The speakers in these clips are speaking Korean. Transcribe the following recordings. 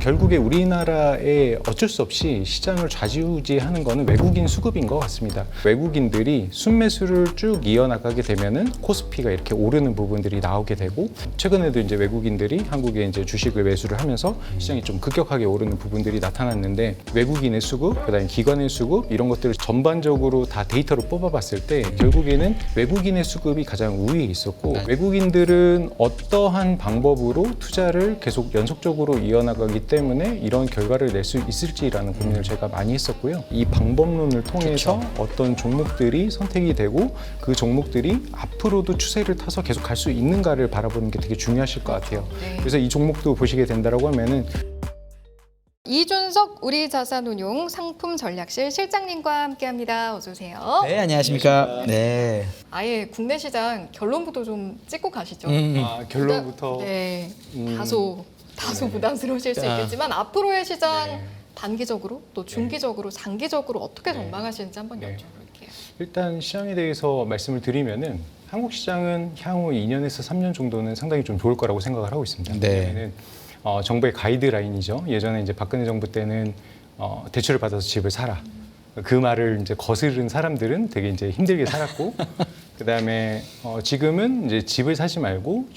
결국에 우리나라에 어쩔 수 없이 시장을 좌지우지하는 거는 외국인 수급인 것 같습니다. 외국인들이 순매수를 쭉 이어나가게 되면은 코스피가 이렇게 오르는 부분들이 나오게 되고, 최근에도 이제 외국인들이 한국에 이제 주식을 매수를 하면서 시장이 좀 급격하게 오르는 부분들이 나타났는데, 외국인의 수급, 그다음에 기관의 수급, 이런 것들을 전반적으로 다 데이터로 뽑아봤을 때 결국에는 외국인의 수급이 가장 우위에 있었고, 외국인들은 어떠한 방법으로 투자를 계속 연속적으로 이어나가기 때문에 이런 결과를 낼 수 있을지라는 고민을 제가 많이 했었고요. 이 방법론을 통해서 어떤 종목들이 선택이 되고 그 종목들이 앞으로도 추세를 타서 계속 갈 수 있는가를 바라보는 게 되게 중요하실 것 같아요. 그래서 이 종목도 보시게 된다라고 하면은 이준석 우리자산운용 상품전략실 실장님과 함께합니다. 어서 오세요. 네, 안녕하십니까. 네. 아예 국내 시장 결론부터 좀 찍고 가시죠. 결론부터 네, 다소 부담스러우실 수 있겠지만 앞으로의 시장 단기적으로 또 중기적으로 장기적으로 어떻게 전망하시는지 한번 여쭤볼게요. 일단 시장에 대해서 말씀을 드리면은 한국 시장은 향후 2년에서 3년 정도는 상당히 좀 좋을 거라고 생각을 하고 있습니다. 왜냐하면 정부의 가이드라인이죠. 예전에 이제 박근혜 정부 때는 대출을 받아서 집을 사라. 그 말을 이제 거스른 사람들은 되게 이제 힘들게 살았고, 그 다음에 지금은 이제 집을 사지 말고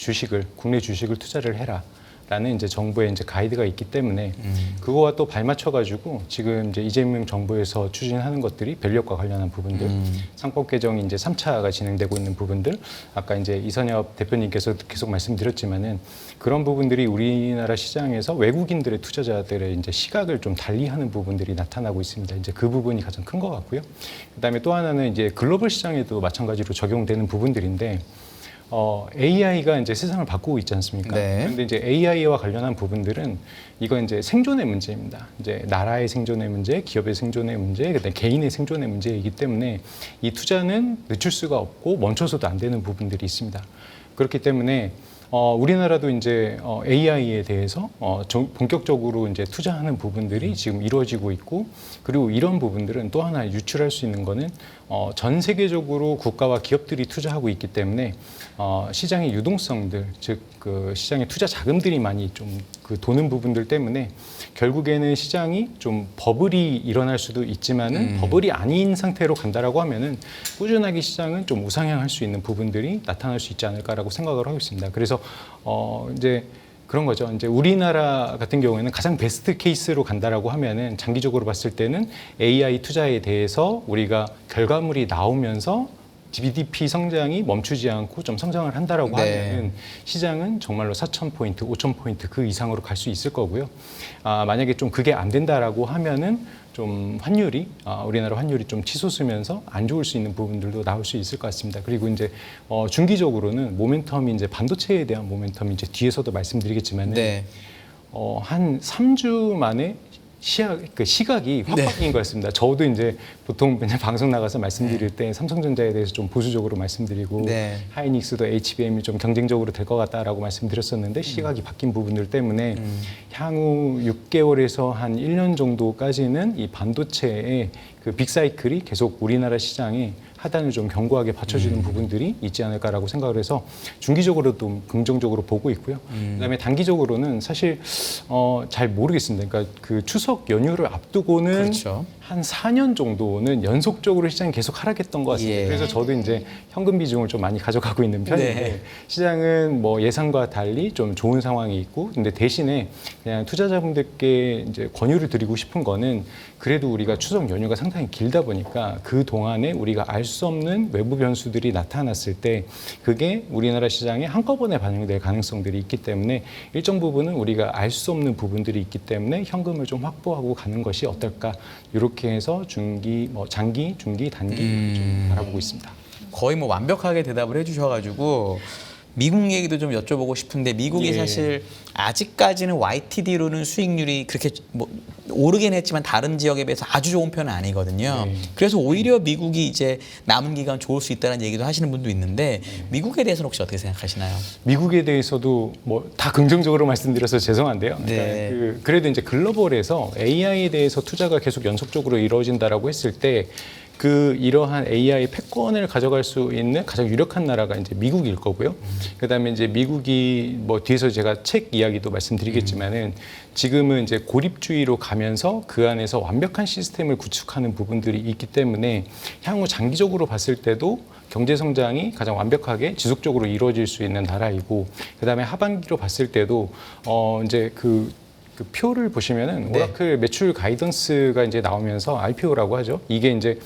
국내 주식을 투자를 해라. 라는 이제 정부의 이제 가이드가 있기 때문에 그거와 또 발맞춰가지고 지금 이제 이재명 정부에서 추진하는 것들이 밸류업과 관련한 부분들, 상법 개정이 이제 3차가 진행되고 있는 부분들, 아까 이제 이선엽 대표님께서 계속 말씀드렸지만은 그런 부분들이 우리나라 시장에서 외국인들의 투자자들의 이제 시각을 좀 달리하는 부분들이 나타나고 있습니다. 이제 그 부분이 가장 큰 것 같고요. 그다음에 또 하나는 이제 글로벌 시장에도 마찬가지로 적용되는 부분들인데. AI가 이제 세상을 바꾸고 있지 않습니까? 그런데 이제 AI와 관련한 부분들은 이건 이제 생존의 문제입니다. 이제 나라의 생존의 문제, 기업의 생존의 문제, 그다음에 개인의 생존의 문제이기 때문에 이 투자는 늦출 수가 없고 멈춰서도 안 되는 부분들이 있습니다. 그렇기 때문에 우리나라도 이제 AI에 대해서 본격적으로 이제 투자하는 부분들이 지금 이루어지고 있고, 그리고 이런 부분들은 또 하나 유출할 수 있는 거는 전 세계적으로 국가와 기업들이 투자하고 있기 때문에 시장의 유동성들, 즉 그 시장의 투자 자금들이 많이 좀 그 도는 부분들 때문에 결국에는 시장이 좀 버블이 일어날 수도 있지만은 버블이 아닌 상태로 간다라고 하면은 꾸준하게 시장은 좀 우상향할 수 있는 부분들이 나타날 수 있지 않을까라고 생각을 하고 있습니다. 그래서 이제 그런 거죠. 이제 우리나라 같은 경우에는 가장 베스트 케이스로 간다라고 하면은 장기적으로 봤을 때는 AI 투자에 대해서 우리가 결과물이 나오면서 GDP 성장이 멈추지 않고 좀 성장을 한다라고 하면은 시장은 정말로 4,000포인트, 5,000포인트 그 이상으로 갈 수 있을 거고요. 만약에 좀 그게 안 된다라고 하면은 좀 환율이 우리나라 환율이 좀 치솟으면서 안 좋을 수 있는 부분들도 나올 수 있을 것 같습니다. 그리고 이제 중기적으로는 모멘텀이 이제 반도체에 대한 모멘텀이 이제 뒤에서도 말씀드리겠지만은 한 3주 만에 시각이 확 바뀐 것 같습니다. 저도 이제 보통 그냥 방송 나가서 말씀드릴 때 삼성전자에 대해서 좀 보수적으로 말씀드리고 하이닉스도 HBM이 좀 경쟁적으로 될 것 같다라고 말씀드렸었는데 시각이 바뀐 부분들 때문에 향후 6개월에서 한 1년 정도까지는 이 반도체의 그 빅사이클이 계속 우리나라 시장에 하단을 좀 견고하게 받쳐주는 부분들이 있지 않을까라고 생각을 해서 중기적으로도 긍정적으로 보고 있고요. 그다음에 단기적으로는 사실 잘 모르겠습니다. 그러니까 그 추석 연휴를 앞두고는 한 4년 정도는 연속적으로 시장이 계속 하락했던 것 같습니다. 그래서 저도 이제 현금 비중을 좀 많이 가져가고 있는 편인데 시장은 뭐 예상과 달리 좀 좋은 상황이 있고, 근데 대신에 그냥 투자자분들께 이제 권유를 드리고 싶은 거는 그래도 우리가 추석 연휴가 상당히 길다 보니까 그 동안에 우리가 알 수 없는 외부 변수들이 나타났을 때 그게 우리나라 시장에 한꺼번에 반영될 가능성들이 있기 때문에 일정 부분은 우리가 알 수 없는 부분들이 있기 때문에 현금을 좀 확보하고 가는 것이 어떨까, 이렇게 해서 장기, 중기, 단기 좀 바라보고 있습니다. 거의 뭐 완벽하게 대답을 해주셔가지고 미국 얘기도 좀 여쭤보고 싶은데, 미국이 사실 아직까지는 YTD로는 수익률이 그렇게 뭐 오르긴 했지만 다른 지역에 비해서 아주 좋은 편은 아니거든요. 그래서 오히려 미국이 이제 남은 기간 좋을 수 있다는 얘기도 하시는 분도 있는데 미국에 대해서는 혹시 어떻게 생각하시나요? 미국에 대해서도 뭐 다 긍정적으로 말씀드려서 죄송한데요. 그러니까 그래도 이제 글로벌에서 AI에 대해서 투자가 계속 연속적으로 이루어진다라고 했을 때 이러한 AI 패권을 가져갈 수 있는 가장 유력한 나라가 이제 미국일 거고요. 그다음에 이제 미국이 뭐 뒤에서 제가 책 이야기도 말씀드리겠지만은 지금은 이제 고립주의로 가면서 그 안에서 완벽한 시스템을 구축하는 부분들이 있기 때문에 향후 장기적으로 봤을 때도 경제 성장이 가장 완벽하게 지속적으로 이루어질 수 있는 나라이고, 그다음에 하반기로 봤을 때도 이제 그 표를 보시면은 네. 오라클 매출 가이던스가 이제 나오면서 IPO라고 하죠. 이게 이제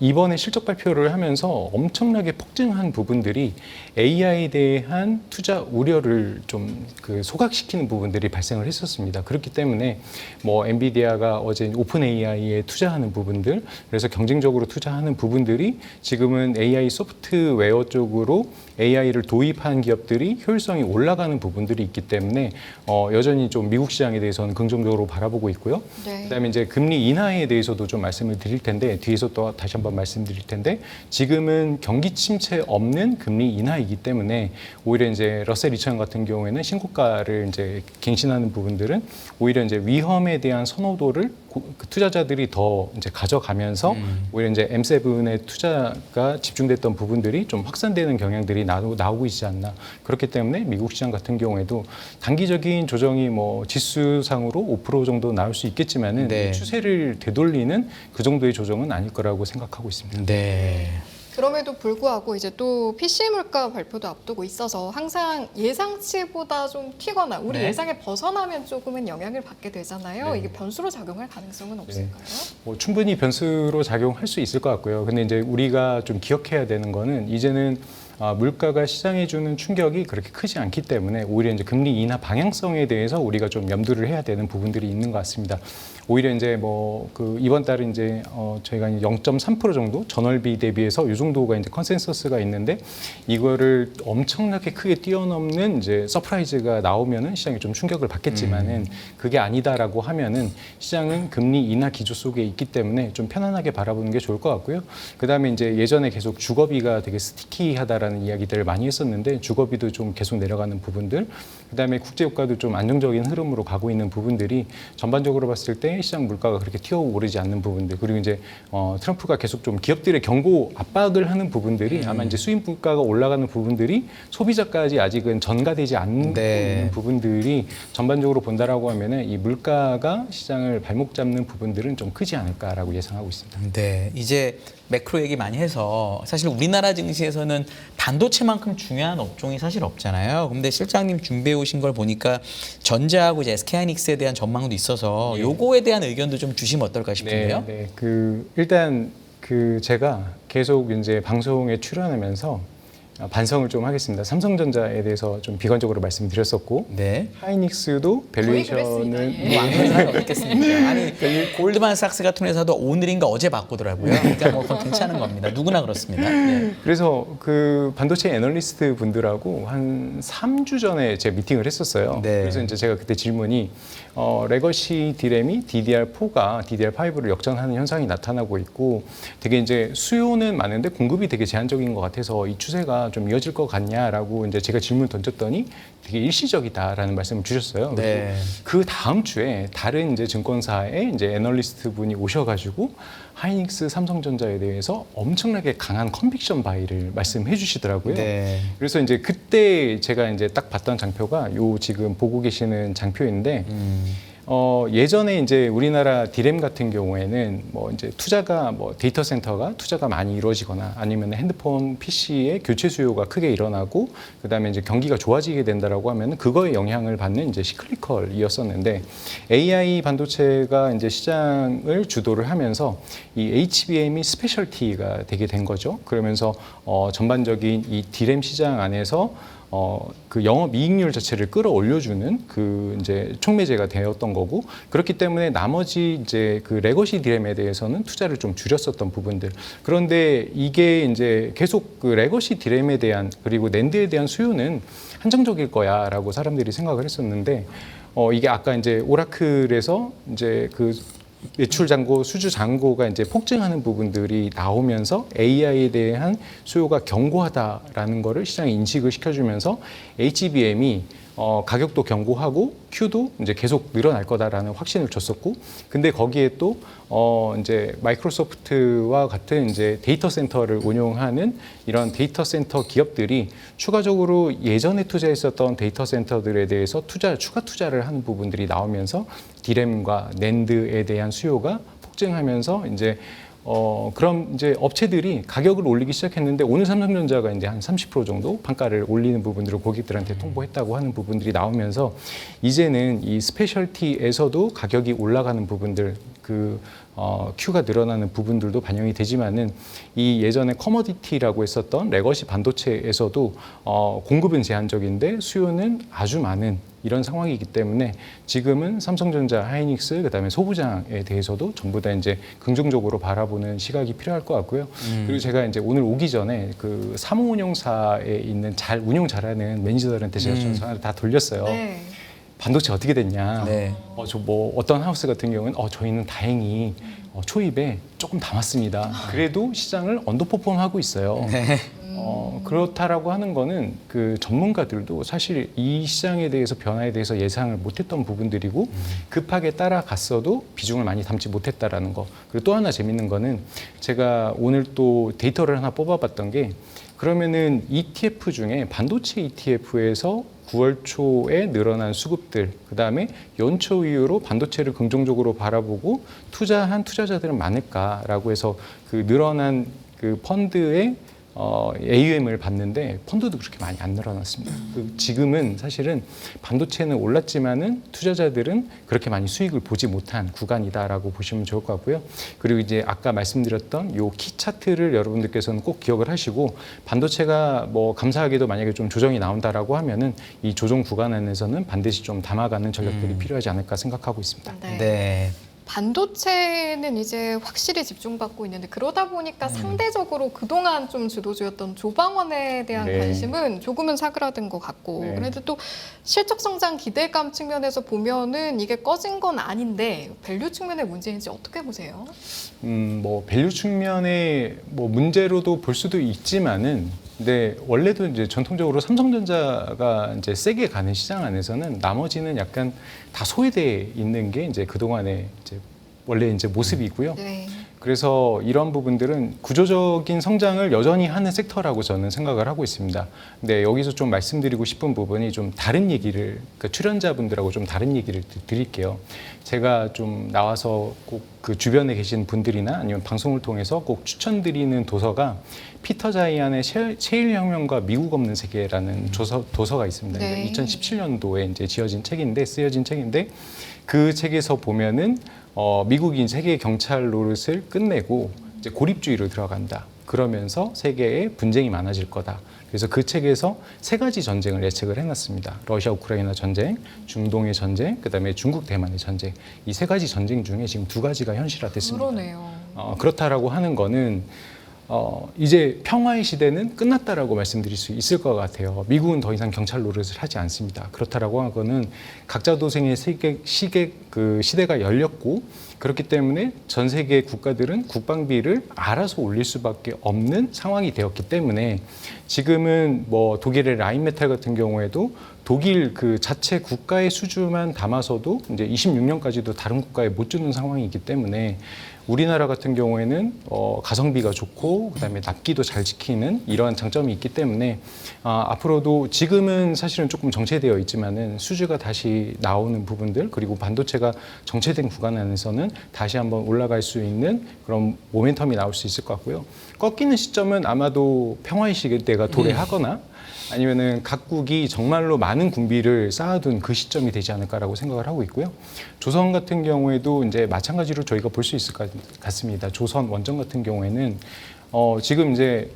이번에 실적 발표를 하면서 엄청나게 폭증한 부분들이 AI에 대한 투자 우려를 좀 소각시키는 부분들이 발생을 했었습니다. 그렇기 때문에 뭐 엔비디아가 어제 오픈 AI에 투자하는 부분들, 그래서 경쟁적으로 투자하는 부분들이 지금은 AI 소프트웨어 쪽으로 AI를 도입한 기업들이 효율성이 올라가는 부분들이 있기 때문에 여전히 좀 미국 시장에 대해서는 긍정적으로 바라보고 있고요. 네. 그다음에 이제 금리 인하에 대해서도 좀 말씀을 드릴 텐데, 뒤에서 또 다시 한번 말씀드릴 텐데, 지금은 경기 침체 없는 금리 인하이기 때문에 오히려 이제 러셀 2000 같은 경우에는 신고가를 이제 갱신하는 부분들은 오히려 이제 위험에 대한 선호도를 투자자들이 더 이제 가져가면서 오히려 이제 M7의 투자가 집중됐던 부분들이 좀 확산되는 경향들이 나오고 있지 않나. 그렇기 때문에 미국 시장 같은 경우에도 단기적인 조정이 뭐 지수상으로 5% 정도 나올 수 있겠지만은 네. 추세를 되돌리는 그 정도의 조정은 아닐 거라고 생각하고 있습니다. 네. 그럼에도 불구하고 이제 또 PC 물가 발표도 앞두고 있어서 항상 예상치보다 좀 튀거나 우리 네. 예상에 벗어나면 조금은 영향을 받게 되잖아요. 네. 이게 변수로 작용할 가능성은 없을까요? 뭐 충분히 변수로 작용할 수 있을 것 같고요. 근데 이제 우리가 좀 기억해야 되는 거는 이제는 물가가 시장에 주는 충격이 그렇게 크지 않기 때문에 오히려 이제 금리 인하 방향성에 대해서 우리가 좀 염두를 해야 되는 부분들이 있는 것 같습니다. 오히려 이제 뭐 이번 달은 이제 저희가 0.3% 정도 전월비 대비해서 이 정도가 이제 컨센서스가 있는데, 이거를 엄청나게 크게 뛰어넘는 이제 서프라이즈가 나오면은 시장이 좀 충격을 받겠지만은 그게 아니다라고 하면은 시장은 금리 인하 기조 속에 있기 때문에 좀 편안하게 바라보는 게 좋을 것 같고요. 그다음에 이제 예전에 계속 주거비가 되게 스티키하다라는 이야기들을 많이 했었는데, 주거비도 좀 계속 내려가는 부분들, 그다음에 국제유가도 좀 안정적인 흐름으로 가고 있는 부분들이 전반적으로 봤을 때 시장 물가가 그렇게 튀어오르지 않는 부분들, 그리고 이제 트럼프가 계속 좀 기업들의 경고 압박을 하는 부분들이 아마 이제 수입 물가가 올라가는 부분들이 소비자까지 아직은 전가되지 않는 네. 부분들이 전반적으로 본다라고 하면은 이 물가가 시장을 발목 잡는 부분들은 좀 크지 않을까라고 예상하고 있습니다. 네, 이제 매크로 얘기 많이 해서 사실 우리나라 증시에서는 반도체만큼 중요한 업종이 사실 없잖아요. 근데 실장님 준비해 오신 걸 보니까 전자하고 이제 SK하이닉스에 대한 전망도 있어서 요거에 대한 의견도 좀 주시면 어떨까 싶은데요. 네. 일단 제가 계속 이제 방송에 출연하면서 반성을 좀 하겠습니다. 삼성전자에 대해서 좀 비관적으로 말씀드렸었고, 네. 하이닉스도 거의 그랬습니다. 밸류에이션은 예. 안 그런 사람이 어딨겠습니까? 아니 골드만삭스 같은 회사도 오늘인가 어제 바꾸더라고요. 그러니까 뭐 그건 괜찮은 겁니다. 누구나 그렇습니다. 네. 그래서 반도체 애널리스트 분들하고 한 3주 전에 제가 미팅을 했었어요. 네. 그래서 이제 제가 그때 질문이 레거시 디램이 DDR4가 DDR5를 역전하는 현상이 나타나고 있고, 되게 이제 수요는 많은데 공급이 되게 제한적인 것 같아서 이 추세가 좀 이어질 것 같냐라고 이제 제가 질문 던졌더니 되게 일시적이다라는 말씀을 주셨어요. 네. 그 다음 주에 다른 이제 증권사의 이제 애널리스트 분이 오셔가지고 하이닉스, 삼성전자에 대해서 엄청나게 강한 컨빅션 바이를 말씀해 주시더라고요. 네. 그래서 이제 그때 제가 이제 딱 봤던 장표가 요 지금 보고 계시는 장표인데, 예전에 이제 우리나라 디램 같은 경우에는 뭐 이제 투자가 뭐 데이터 센터가 투자가 많이 이루어지거나 아니면 핸드폰, PC의 교체 수요가 크게 일어나고 그다음에 이제 경기가 좋아지게 된다라고 하면 그거에 영향을 받는 이제 시클리컬이었었는데, AI 반도체가 이제 시장을 주도를 하면서 이 HBM이 스페셜티가 되게 된 거죠. 그러면서 전반적인 이 디램 시장 안에서 그 영업 이익률 자체를 끌어올려주는 그 이제 촉매제가 되었던 거고, 그렇기 때문에 나머지 이제 그 레거시 디램에 대해서는 투자를 좀 줄였었던 부분들. 그런데 이게 이제 계속 그 레거시 디램에 대한 그리고 낸드에 대한 수요는 한정적일 거야라고 사람들이 생각을 했었는데, 이게 아까 이제 오라클에서 이제 그 매출 잔고, 수주 잔고가 이제 폭증하는 부분들이 나오면서 AI에 대한 수요가 견고하다라는 거를 시장에 인식을 시켜주면서 HBM이 가격도 견고하고 Q도 이제 계속 늘어날 거다라는 확신을 줬었고, 근데 거기에 또 이제 마이크로소프트와 같은 이제 데이터 센터를 운용하는 이런 데이터 센터 기업들이 추가적으로 예전에 투자했었던 데이터 센터들에 대해서 추가 투자를 하는 부분들이 나오면서 디램과 낸드에 대한 수요가 폭증하면서 이제 그럼 이제 업체들이 가격을 올리기 시작했는데 오늘 삼성전자가 이제 한 30% 정도 판가를 올리는 부분들을 고객들한테 통보했다고 하는 부분들이 나오면서 이제는 이 스페셜티에서도 가격이 올라가는 부분들 Q가 늘어나는 부분들도 반영이 되지만은 이 예전에 커머디티라고 했었던 레거시 반도체에서도 공급은 제한적인데 수요는 아주 많은 이런 상황이기 때문에 지금은 삼성전자, 하이닉스, 그다음에 소부장에 대해서도 전부 다 이제 긍정적으로 바라보는 시각이 필요할 것 같고요. 그리고 제가 이제 오늘 오기 전에 그 사무운용사에 있는 잘 운용 잘하는 매니저들한테 제가 전화를 다 돌렸어요. 네. 반도체 어떻게 됐냐? 네. 저 뭐 어떤 하우스 같은 경우는 저희는 다행히 초입에 조금 담았습니다. 그래도 시장을 언더퍼폼하고 있어요. 네. 그렇다라고 하는 거는 그 전문가들도 사실 이 시장에 대해서 변화에 대해서 예상을 못했던 부분들이고 급하게 따라갔어도 비중을 많이 담지 못했다라는 거. 그리고 또 하나 재밌는 거는 제가 오늘 또 데이터를 하나 뽑아봤던 게 그러면은 ETF 중에 반도체 ETF에서 9월 초에 늘어난 수급들, 그다음에 연초 이후로 반도체를 긍정적으로 바라보고 투자한 투자자들은 많을까라고 해서 그 늘어난 그 펀드의 AUM을 봤는데 펀드도 그렇게 많이 안 늘어났습니다. 지금은 사실은 반도체는 올랐지만은 투자자들은 그렇게 많이 수익을 보지 못한 구간이다라고 보시면 좋을 것 같고요. 그리고 이제 아까 말씀드렸던 요 키 차트를 여러분들께서는 꼭 기억을 하시고 반도체가 뭐 감사하게도 만약에 좀 조정이 나온다라고 하면은 이 조정 구간 안에서는 반드시 좀 담아가는 전략들이 필요하지 않을까 생각하고 있습니다. 네. 네. 반도체는 이제 확실히 집중받고 있는데 그러다 보니까 상대적으로 그동안 좀 주도주였던 조방원에 대한 네. 관심은 조금은 사그라든 것 같고 네. 그래도 또 실적 성장 기대감 측면에서 보면은 이게 꺼진 건 아닌데 밸류 측면의 문제인지 어떻게 보세요? 뭐 밸류 측면의 뭐 문제로도 볼 수도 있지만은, 근데 원래도 이제 전통적으로 삼성전자가 이제 세게 가는 시장 안에서는 나머지는 약간 다 소외돼 있는 게 이제 그동안의 이제 원래 이제 모습이고요. 네. 그래서 이런 부분들은 구조적인 성장을 여전히 하는 섹터라고 저는 생각을 하고 있습니다. 근데 여기서 좀 말씀드리고 싶은 부분이 좀 다른 얘기를, 그러니까 출연자분들하고 좀 다른 얘기를 드릴게요. 제가 좀 나와서 꼭 그 주변에 계신 분들이나 아니면 방송을 통해서 꼭 추천드리는 도서가 피터 자이안의 체일혁명과 미국 없는 세계라는 도서가 있습니다. 네. 2017년도에 이제 쓰여진 책인데 그 책에서 보면은 미국이 세계 경찰 노릇을 끝내고 이제 고립주의로 들어간다. 그러면서 세계에 분쟁이 많아질 거다. 그래서 그 책에서 세 가지 전쟁을 예측을 해놨습니다. 러시아 우크라이나 전쟁, 중동의 전쟁, 그다음에 중국 대만의 전쟁. 이 세 가지 전쟁 중에 지금 두 가지가 현실화됐습니다. 그러네요. 그렇다라고 하는 거는 이제 평화의 시대는 끝났다라고 말씀드릴 수 있을 것 같아요. 미국은 더 이상 경찰 노릇을 하지 않습니다. 그렇다라고 하고는 각자 도생의 시대가 열렸고, 그렇기 때문에 전 세계 국가들은 국방비를 알아서 올릴 수밖에 없는 상황이 되었기 때문에 지금은 뭐 독일의 라인메탈 같은 경우에도 독일 그 자체 국가의 수주만 담아서도 이제 26년까지도 다른 국가에 못 주는 상황이기 때문에 우리나라 같은 경우에는 가성비가 좋고 그다음에 납기도 잘 지키는 이러한 장점이 있기 때문에 앞으로도 지금은 사실은 조금 정체되어 있지만은 수주가 다시 나오는 부분들, 그리고 반도체가 정체된 구간 안에서는 다시 한번 올라갈 수 있는 그런 모멘텀이 나올 수 있을 것 같고요. 꺾이는 시점은 아마도 평화의 시대가 도래하거나 아니면은 각국이 정말로 많은 군비를 쌓아둔 그 시점이 되지 않을까라고 생각을 하고 있고요. 조선 같은 경우에도 이제 마찬가지로 저희가 볼 수 있을 것 같습니다. 조선 원전 같은 경우에는 지금 이제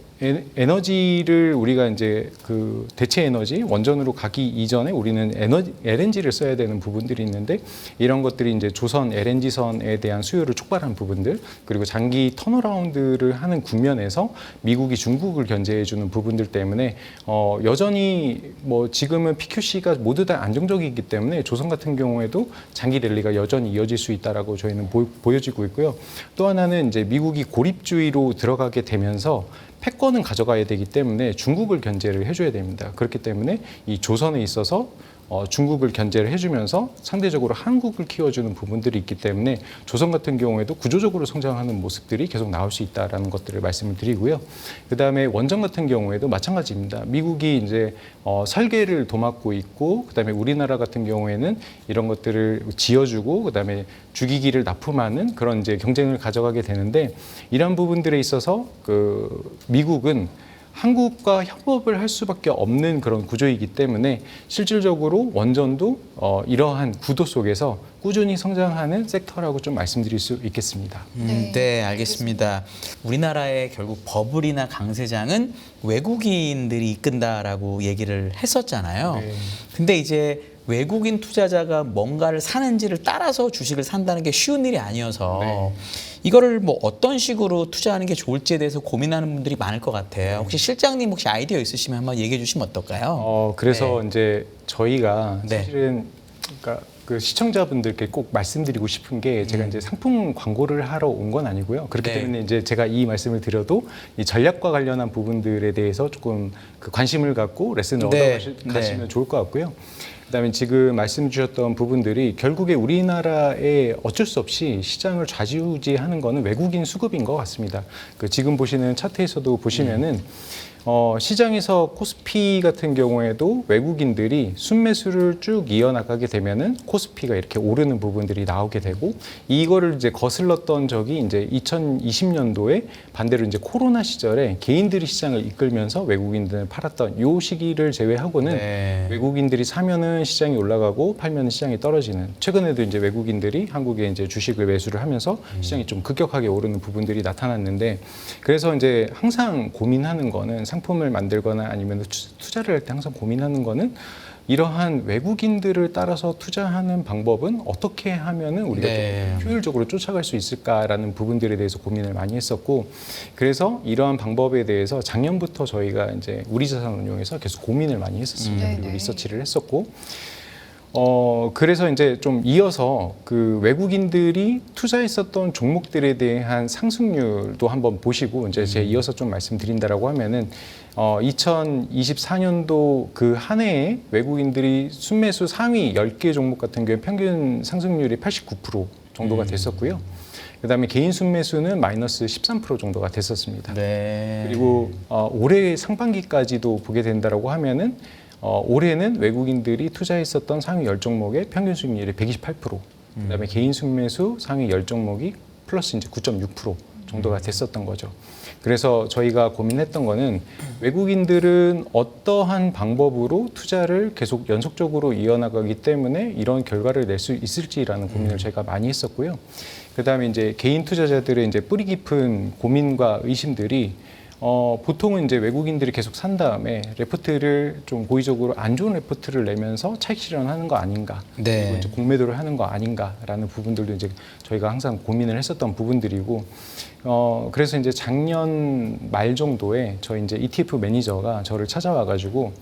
에너지를 우리가 이제 그 대체 에너지 원전으로 가기 이전에 우리는 LNG를 써야 되는 부분들이 있는데, 이런 것들이 이제 조선 LNG선에 대한 수요를 촉발한 부분들, 그리고 장기 턴어라운드를 하는 국면에서 미국이 중국을 견제해주는 부분들 때문에 여전히 뭐 지금은 PQC가 모두 다 안정적이기 때문에 조선 같은 경우에도 장기 랠리가 여전히 이어질 수 있다라고 저희는 보여지고 있고요. 또 하나는 이제 미국이 고립주의로 들어가게 되면서 패권은 가져가야 되기 때문에 중국을 견제를 해줘야 됩니다. 그렇기 때문에 이 조선에 있어서 중국을 견제를 해주면서 상대적으로 한국을 키워주는 부분들이 있기 때문에 조선 같은 경우에도 구조적으로 성장하는 모습들이 계속 나올 수 있다라는 것들을 말씀을 드리고요. 그다음에 원전 같은 경우에도 마찬가지입니다. 미국이 이제 설계를 도맡고 있고 그다음에 우리나라 같은 경우에는 이런 것들을 지어주고 그다음에 주기기를 납품하는 그런 이제 경쟁을 가져가게 되는데 이런 부분들에 있어서 그 미국은 한국과 협업을 할 수밖에 없는 그런 구조이기 때문에 실질적으로 원전도 이러한 구도 속에서 꾸준히 성장하는 섹터라고 좀 말씀드릴 수 있겠습니다. 네, 알겠습니다. 우리나라의 결국 버블이나 강세장은 외국인들이 이끈다라고 얘기를 했었잖아요. 네. 근데 이제 외국인 투자자가 뭔가를 사는지를 따라서 주식을 산다는 게 쉬운 일이 아니어서 네. 이거를 뭐 어떤 식으로 투자하는 게 좋을지에 대해서 고민하는 분들이 많을 것 같아요. 혹시 실장님 혹시 아이디어 있으시면 한번 얘기해 주시면 어떨까요? 그래서 네. 이제 저희가 네. 사실은 그러니까 그 시청자분들께 꼭 말씀드리고 싶은 게 제가 이제 상품 광고를 하러 온 건 아니고요. 그렇기 네. 때문에 이제 제가 이 말씀을 드려도 이 전략과 관련한 부분들에 대해서 조금 그 관심을 갖고 레슨을 네. 얻어가시면 네. 좋을 것 같고요. 그다음에 지금 말씀 주셨던 부분들이 결국에 우리나라에 어쩔 수 없이 시장을 좌지우지하는 거는 외국인 수급인 것 같습니다. 그 지금 보시는 차트에서도 보시면은 시장에서 코스피 같은 경우에도 외국인들이 순매수를 쭉 이어나가게 되면은 코스피가 이렇게 오르는 부분들이 나오게 되고 이거를 이제 거슬렀던 적이 이제 2020년도에 반대로 이제 코로나 시절에 개인들이 시장을 이끌면서 외국인들을 팔았던 요 시기를 제외하고는 네. 외국인들이 사면은 시장이 올라가고 팔면은 시장이 떨어지는 최근에도 이제 외국인들이 한국에 이제 주식을 매수를 하면서 시장이 좀 급격하게 오르는 부분들이 나타났는데 그래서 이제 항상 고민하는 거는 상품을 만들거나 아니면 투자를 할 때 항상 고민하는 거는 이러한 외국인들을 따라서 투자하는 방법은 어떻게 하면은 우리가 네. 좀 효율적으로 쫓아갈 수 있을까라는 부분들에 대해서 고민을 많이 했었고 그래서 이러한 방법에 대해서 작년부터 저희가 이제 우리자산운용에서 계속 고민을 많이 했었습니다. 그리고 네네. 리서치를 했었고 그래서 이제 좀 이어서 그 외국인들이 투자했었던 종목들에 대한 상승률도 한번 보시고 이제 제 이어서 좀 말씀드린다라고 하면은 2024년도 그 한 해에 외국인들이 순매수 상위 10개 종목 같은 경우에 평균 상승률이 89% 정도가 됐었고요. 그다음에 개인 순매수는 마이너스 13% 정도가 됐었습니다. 네. 그리고 올해 상반기까지도 보게 된다라고 하면은 올해는 외국인들이 투자했었던 상위 10종목의 평균 수익률이 128%, 그다음에 개인 순매수 상위 10종목이 플러스 이제 9.6% 정도가 됐었던 거죠. 그래서 저희가 고민했던 거는 외국인들은 어떠한 방법으로 투자를 계속 연속적으로 이어나가기 때문에 이런 결과를 낼 수 있을지라는 고민을 저희가 많이 했었고요. 그다음에 이제 개인 투자자들의 이제 뿌리 깊은 고민과 의심들이 보통은 이제 외국인들이 계속 산 다음에 레포트를 좀 고의적으로 안 좋은 레포트를 내면서 차익 실현하는 거 아닌가, 네. 그리고 이제 공매도를 하는 거 아닌가라는 부분들도 이제 저희가 항상 고민을 했었던 부분들이고, 그래서 이제 작년 말 정도에 저희 이제 ETF 매니저가 저를 찾아와가지고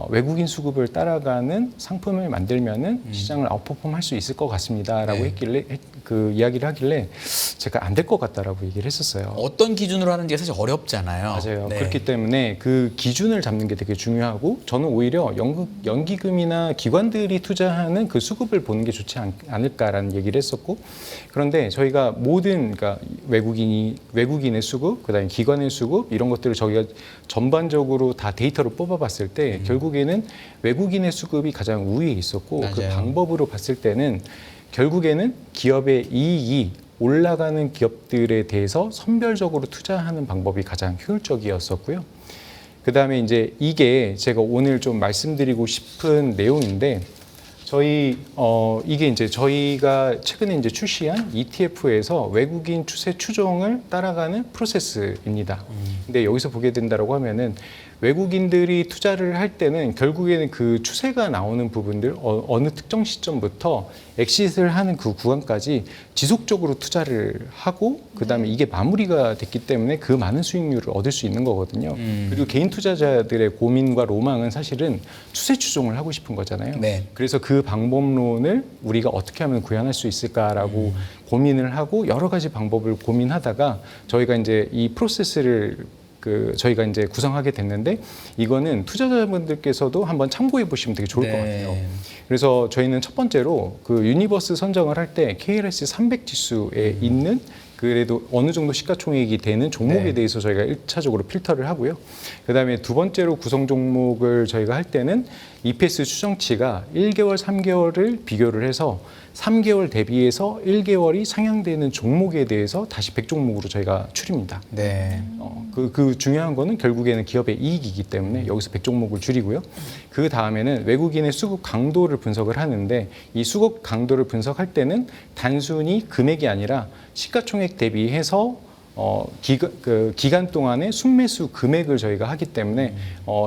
외국인 수급을 따라가는 상품을 만들면은 시장을 아웃퍼폼 할 수 있을 것 같습니다라고 네. 했길래 그 이야기를 하길래 제가 안 될 것 같다라고 얘기를 했었어요. 어떤 기준으로 하는지가 사실 어렵잖아요. 맞아요. 네. 그렇기 때문에 그 기준을 잡는 게 되게 중요하고 저는 오히려 연기금이나 기관들이 투자하는 그 수급을 보는 게 좋지 않을까라는 얘기를 했었고 그런데 저희가 모든 그러니까 외국인의 수급, 그다음에 기관의 수급 이런 것들을 저희가 전반적으로 다 데이터로 뽑아봤을 때 결국에는 외국인의 수급이 가장 우위에 있었고 그 맞아요. 방법으로 봤을 때는 결국에는 기업의 이익이 올라가는 기업들에 대해서 선별적으로 투자하는 방법이 가장 효율적이었었고요. 그다음에 이제 이게 제가 오늘 좀 말씀드리고 싶은 내용인데 이게 이제 저희가 최근에 이제 출시한 ETF에서 외국인 추세 추종을 따라가는 프로세스입니다. 근데 여기서 보게 된다라고 하면은 외국인들이 투자를 할 때는 결국에는 그 추세가 나오는 부분들 어느 특정 시점부터 엑시트를 하는 그 구간까지 지속적으로 투자를 하고 그다음에 이게 마무리가 됐기 때문에 그 많은 수익률을 얻을 수 있는 거거든요. 그리고 개인 투자자들의 고민과 로망은 사실은 추세 추종을 하고 싶은 거잖아요. 네. 그래서 그 방법론을 우리가 어떻게 하면 구현할 수 있을까라고 고민을 하고 여러 가지 방법을 고민하다가 저희가 이제 이 프로세스를 저희가 이제 구성하게 됐는데 이거는 투자자분들께서도 한번 참고해 보시면 되게 좋을 것 같아요. 그래서 저희는 첫 번째로 그 유니버스 선정을 할 때 KLS 300 지수에 있는 그래도 어느 정도 시가총액이 되는 종목에 대해서 저희가 1차적으로 필터를 하고요. 그다음에 두 번째로 구성 종목을 저희가 할 때는 EPS 추정치가 1개월, 3개월을 비교를 해서 3개월 대비해서 1개월이 상향되는 종목에 대해서 다시 100종목으로 저희가 추립니다. 네. 그 중요한 거는 결국에는 기업의 이익이기 때문에 여기서 100종목을 줄이고요. 그 다음에는 외국인의 수급 강도를 분석을 하는데 이 수급 강도를 분석할 때는 단순히 금액이 아니라 시가총액 대비해서 기간 동안의 순매수 금액을 저희가 하기 때문에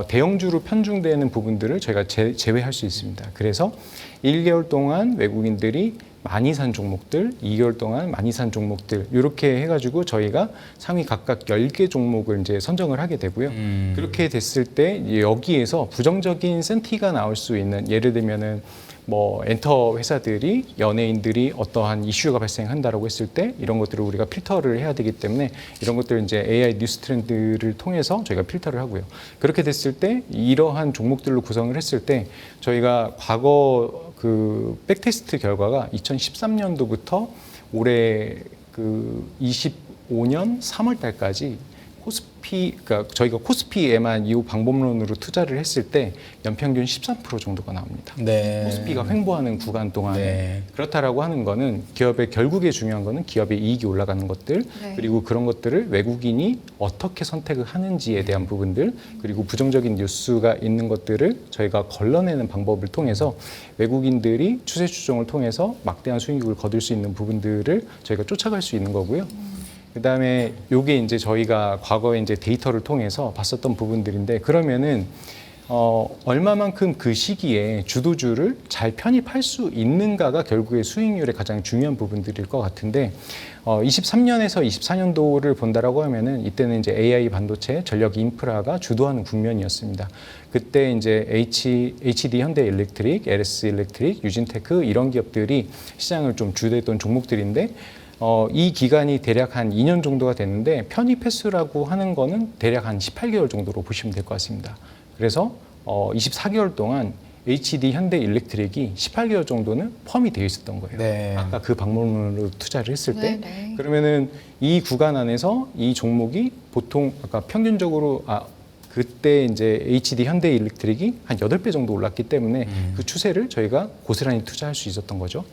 대형주로 편중되는 부분들을 저희가 제외할 수 있습니다. 그래서 1개월 동안 외국인들이 많이 산 종목들, 2개월 동안 많이 산 종목들 이렇게 해가지고 저희가 상위 각각 10개 종목을 이제 선정을 하게 되고요. 그렇게 됐을 때 여기에서 부정적인 센티가 나올 수 있는 예를 들면은 뭐 엔터 회사들이 연예인들이 어떠한 이슈가 발생한다라고 했을 때 이런 것들을 우리가 필터를 해야 되기 때문에 이런 것들을 이제 AI 뉴스 트렌드를 통해서 저희가 필터를 하고요. 그렇게 됐을 때 이러한 종목들로 구성을 했을 때 저희가 과거 그 백테스트 결과가 2013년도부터 올해 그 25년 3월 달까지 그러니까 저희가 코스피에만 이 방법론으로 투자를 했을 때 연평균 13% 정도가 나옵니다. 네. 코스피가 횡보하는 구간 동안에 네. 그렇다라고 하는 거는 기업의 결국에 중요한 거는 기업의 이익이 올라가는 것들 네. 그리고 그런 것들을 외국인이 어떻게 선택을 하는지에 대한 부분들 그리고 부정적인 뉴스가 있는 것들을 저희가 걸러내는 방법을 통해서 외국인들이 추세 추종을 통해서 막대한 수익을 거둘 수 있는 부분들을 저희가 쫓아갈 수 있는 거고요. 그다음에 요게 이제 저희가 과거에 이제 데이터를 통해서 봤었던 부분들인데 그러면은 얼마만큼 그 시기에 주도주를 잘 편입할 수 있는가가 결국에 수익률의 가장 중요한 부분들일 것 같은데 23년에서 24년도를 본다라고 하면은 이때는 이제 AI 반도체, 전력 인프라가 주도하는 국면이었습니다. 그때 이제 HD 현대일렉트릭, LS 일렉트릭, 유진테크 이런 기업들이 시장을 좀 주도했던 종목들인데 이 기간이 대략 한 2년 정도가 됐는데 편입 횟수라고 하는 거는 대략 한 18개월 정도로 보시면 될 것 같습니다. 그래서 24개월 동안 HD 현대일렉트릭이 18개월 정도는 펌이 되어 있었던 거예요. 네. 아까 그 방법론으로 투자를 했을 때. 네. 그러면은 이 구간 안에서 이 종목이 보통 아까 평균적으로 그때 이제 HD 현대일렉트릭이 한 8배 정도 올랐기 때문에 그 추세를 저희가 고스란히 투자할 수 있었던 거죠.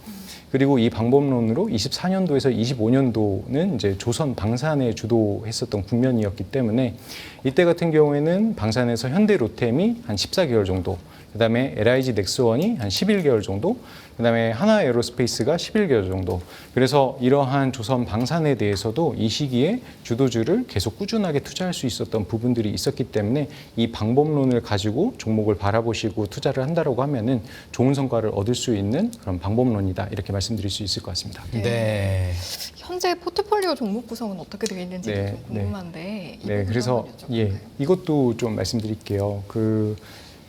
그리고 이 방법론으로 24년도에서 25년도는 이제 조선 방산에 주도했었던 국면이었기 때문에 이때 같은 경우에는 방산에서 현대로템이 한 14개월 정도, 그다음에 LIG 넥스원이 한 11개월 정도, 그다음에 하나에어로스페이스가 11개월 정도. 그래서 이러한 조선 방산에 대해서도 이 시기에 주도주를 계속 꾸준하게 투자할 수 있었던 부분들이 있었기 때문에 이 방법론을 가지고 종목을 바라보시고 투자를 한다라고 하면은 좋은 성과를 얻을 수 있는 그런 방법론이다 이렇게 말씀드릴 수 있을 것 같습니다. 네. 현재 포트폴리오 종목 구성은 어떻게 되어 있는지 네, 좀 궁금한데. 이 네, 부분 그래서 한번 여쭤볼까요? 이것도 좀 말씀드릴게요.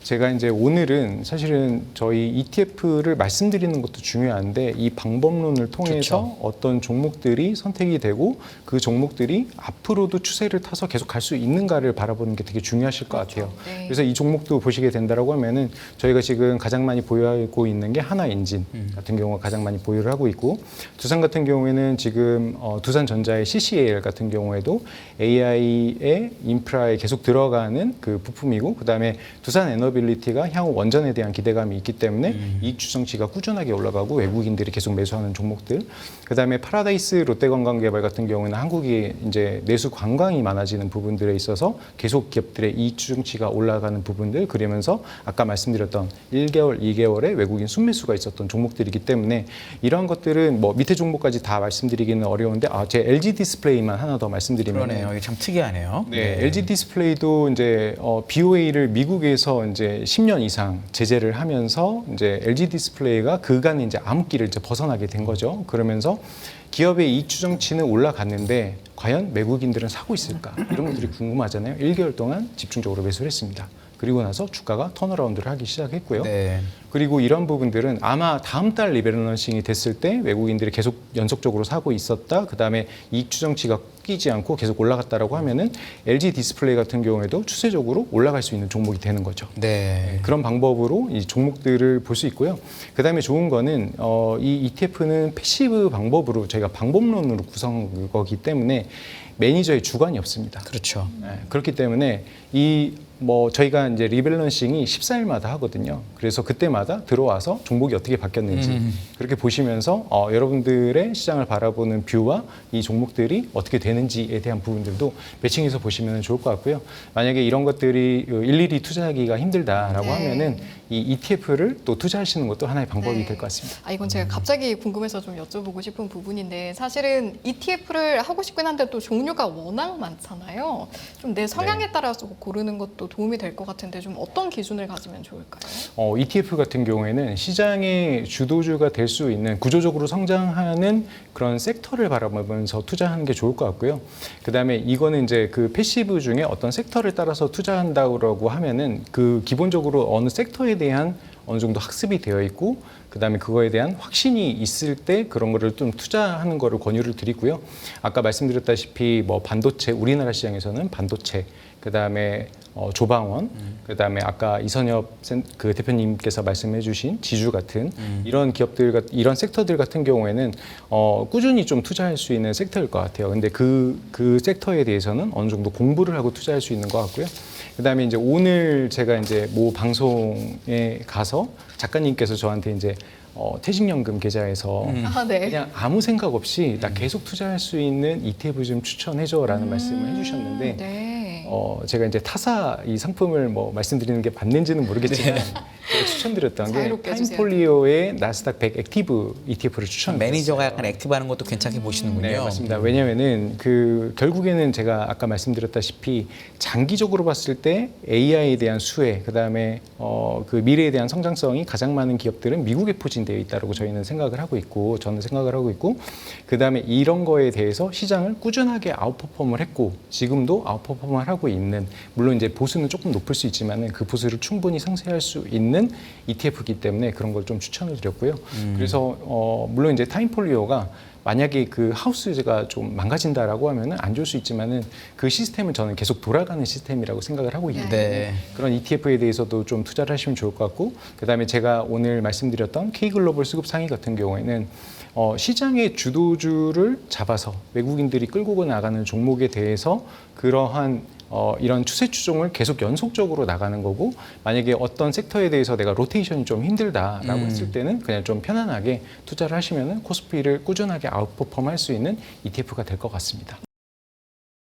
제가 이제 오늘은 사실은 저희 ETF를 말씀드리는 것도 중요한데 이 방법론을 통해서 그렇죠. 어떤 종목들이 선택이 되고 그 종목들이 앞으로도 추세를 타서 계속 갈 수 있는가를 바라보는 게 되게 중요하실 것 같아요. 네. 그래서 이 종목도 보시게 된다라고 하면은 저희가 지금 가장 많이 보유하고 있는 게 하나엔진 같은 경우가 가장 많이 보유를 하고 있고 두산 같은 경우에는 지금 두산전자의 CCAL 같은 경우에도 AI의 인프라에 계속 들어가는 그 부품이고 그다음에 두산 에너빌리티가 향후 원전에 대한 기대감이 있기 때문에 이익 추정치가 꾸준하게 올라가고 외국인들이 계속 매수하는 종목들. 그다음에 파라다이스 롯데관광개발 같은 경우는 한국이 이제 내수 관광이 많아지는 부분들에 있어서 계속 기업들의 이익 추정치가 올라가는 부분들 그러면서 아까 말씀드렸던 1개월, 2개월에 외국인 순매수가 있었던 종목들이기 때문에 이러한 것들은 뭐 밑에 종목까지 다 말씀드리기는 어려운데 제 LG 디스플레이만 하나 더 말씀드리면 그러네요. 이게 참 특이하네요. 네, LG 디스플레이도 이제 BOA를 미국에서 이제 10년 이상 제재를 하면서 이제 LG 디스플레이가 그간에 이제 암흑기를 이제 벗어나게 된 거죠. 그러면서 기업의 이익 추정치는 올라갔는데 과연 외국인들은 사고 있을까? 이런 것들이 궁금하잖아요. 1개월 동안 집중적으로 매수를 했습니다. 그리고 나서 주가가 턴어라운드를 하기 시작했고요. 네. 그리고 이런 부분들은 아마 다음 달 리밸런싱이 됐을 때 외국인들이 계속 연속적으로 사고 있었다. 그다음에 이익 추정치가 꺾이지 않고 계속 올라갔다라고 하면은 LG 디스플레이 같은 경우에도 추세적으로 올라갈 수 있는 종목이 되는 거죠. 네. 그런 방법으로 이 종목들을 볼 수 있고요. 그다음에 좋은 거는 이 ETF는 패시브 방법으로 저희가 방법론으로 구성한 거기 때문에 매니저의 주관이 없습니다. 그렇죠. 그렇기 때문에 저희가 이제 리밸런싱이 14일마다 하거든요. 그래서 그때마다 들어와서 종목이 어떻게 바뀌었는지 그렇게 보시면서 여러분들의 시장을 바라보는 뷰와 이 종목들이 어떻게 되는지에 대한 부분들도 매칭해서 보시면 좋을 것 같고요. 만약에 이런 것들이 일일이 투자하기가 힘들다라고 네. 하면은 이 ETF를 또 투자하시는 것도 하나의 방법이 네. 될 것 같습니다. 이건 제가 갑자기 궁금해서 좀 여쭤보고 싶은 부분인데 사실은 ETF를 하고 싶긴 한데 또 종류가 워낙 많잖아요. 좀 내 성향에 따라서 고르는 것도 도움이 될 것 같은데 좀 어떤 기준을 가지면 좋을까요? ETF 같은 경우에는 시장의 주도주가 될 수 있는 구조적으로 성장하는 그런 섹터를 바라보면서 투자하는 게 좋을 것 같고요. 그다음에 이거는 이제 그 패시브 중에 어떤 섹터를 따라서 투자한다고 하면은 그 기본적으로 어느 섹터에 대한 어느 정도 학습이 되어 있고 그다음에 그거에 대한 확신이 있을 때 그런 거를 좀 투자하는 거를 권유를 드리고요. 아까 말씀드렸다시피 반도체 우리나라 시장에서는 반도체 그다음에 조방원 그다음에 아까 이선엽 그 대표님께서 말씀해주신 지주 같은 이런 기업들 이런 섹터들 같은 경우에는 꾸준히 좀 투자할 수 있는 섹터일 것 같아요. 근데 그 섹터에 대해서는 어느 정도 공부를 하고 투자할 수 있는 것 같고요. 그다음에 이제 오늘 제가 이제 모 방송에 가서 작가님께서 저한테 이제 퇴직연금 계좌에서 네. 그냥 아무 생각 없이 나 계속 투자할 수 있는 ETF 좀 추천해줘라는 말씀을 해주셨는데 네. 제가 이제 타사 이 상품을 말씀드리는 게 맞는지는 모르겠지만 제가 추천드렸던 게 자유롭게 해주세요. 타임폴리오의 나스닥 100 액티브 ETF를 추천드렸어요. 매니저가 약간 액티브하는 것도 괜찮게 보시는군요. 네, 맞습니다. 왜냐하면은 결국에는 제가 아까 말씀드렸다시피 장기적으로 봤을 때 AI에 대한 수혜, 그다음에 그 미래에 대한 성장성이 가장 많은 기업들은 미국에 포진되어 있다고 저희는 생각을 하고 있고, 저는 생각을 하고 있고, 그다음에 이런 거에 대해서 시장을 꾸준하게 아웃퍼폼을 했고, 지금도 아웃퍼폼을 하고 있는, 물론 이제 보수는 조금 높을 수 있지만은 그 보수를 충분히 상쇄할 수 있는 ETF이기 때문에 그런 걸 좀 추천을 드렸고요. 그래서 물론 이제 타임폴리오가 만약에 그 하우스가 좀 망가진다라고 하면은 안 좋을 수 있지만은 그 시스템은 저는 계속 돌아가는 시스템이라고 생각을 하고 있기 때문에 네. 그런 ETF에 대해서도 좀 투자를 하시면 좋을 것 같고, 그다음에 제가 오늘 말씀드렸던 K글로벌 수급 상위 같은 경우에는 시장의 주도주를 잡아서 외국인들이 끌고 나가는 종목에 대해서 그러한 이런 추세 추종을 계속 연속적으로 나가는 거고, 만약에 어떤 섹터에 대해서 내가 로테이션이 좀 힘들다라고 했을 때는 그냥 좀 편안하게 투자를 하시면은 코스피를 꾸준하게 아웃퍼폼 할 수 있는 ETF가 될 것 같습니다.